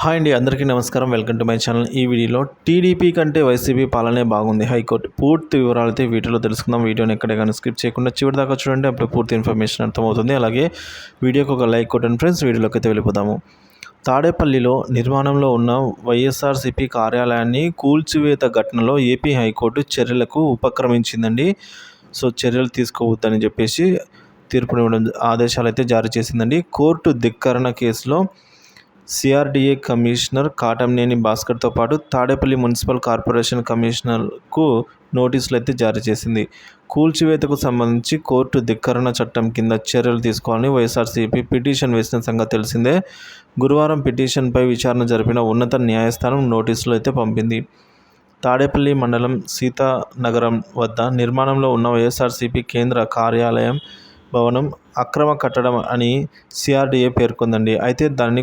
Hi అండి, అందరికీ నమస్కారం. Welcome to my channel. ఈ వీడియోలో టీడీపీ కంటే వైసీపీ పాలనే బాగుంది, హైకోర్టు పూర్తి వివరాలు అయితే వీడియోలో తెలుసుకుందాం. వీడియోని ఎక్కడే కానీ స్కిప్ చేయకుండా చివరి దాకా చూడండి, అప్పుడు పూర్తి ఇన్ఫర్మేషన్ అర్థమవుతుంది. అలాగే వీడియోకి ఒక లైక్ కొట్టండి ఫ్రెండ్స్. వీడియోలోకి అయితే వెళ్ళిపోదాము. తాడేపల్లిలో నిర్మాణంలో ఉన్న వైఎస్ఆర్సీపీ కార్యాలయాన్ని కూల్చివేత ఘటనలో ఏపీ హైకోర్టు చర్యలకు ఉపక్రమించిందండి. సో చర్యలు తీసుకోవద్దని చెప్పేసి తీర్పునివ్వడం, ఆదేశాలు అయితే జారీ చేసిందండి. కోర్టు ధిక్కరణ కేసులో సిఆర్డీఏ కమిషనర్ కాటంనేని భాస్కర్తో పాటు తాడేపల్లి మున్సిపల్ కార్పొరేషన్ కమిషనర్కు నోటీసులు అయితే జారీ చేసింది. కూల్చివేతకు సంబంధించి కోర్టు ధిక్కరణ చట్టం కింద చర్యలు తీసుకోవాలని వైఎస్ఆర్సీపీ పిటిషన్ వేసిన సంగతి తెలిసిందే. గురువారం పిటిషన్పై విచారణ జరిపిన ఉన్నత న్యాయస్థానం నోటీసులు అయితే పంపింది. తాడేపల్లి మండలం సీతానగరం వద్ద నిర్మాణంలో ఉన్న వైఎస్ఆర్సీపీ కేంద్ర కార్యాలయం భవనం అక్రమ కట్టడం అని సిఆర్డీఏ పేర్కొందండి. అయితే దాన్ని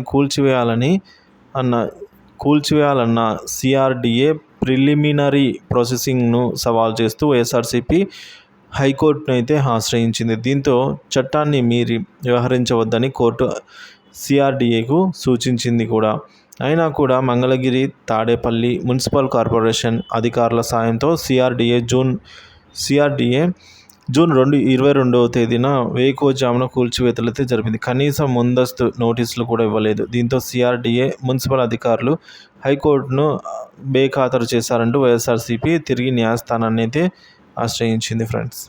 కూల్చివేయాలన్న సిఆర్డీఏ ప్రిలిమినరీ ప్రాసెసింగ్ను సవాల్ చేస్తూ వైఎస్ఆర్సీపీ హైకోర్టును అయితే ఆశ్రయించింది. దీంతో చట్టాన్ని మీరి వ్యవహరించవద్దని కోర్టు సిఆర్డీఏకు సూచించింది కూడా. అయినా కూడా మంగళగిరి తాడేపల్లి మున్సిపల్ కార్పొరేషన్ అధికారుల సాయంతో సిఆర్డీఏ జూన్ 22వ తేదీన వేకువజామున కూల్చివేతలైతే జరిపింది. కనీసం ముందస్తు నోటీసులు కూడా ఇవ్వలేదు. దీంతో సిఆర్డీఏ మున్సిపల్ అధికారులు హైకోర్టును బేఖాతరు చేశారంటూ వైఎస్ఆర్సీపీ తిరిగి న్యాయస్థానాన్ని అయితే ఆశ్రయించింది ఫ్రెండ్స్.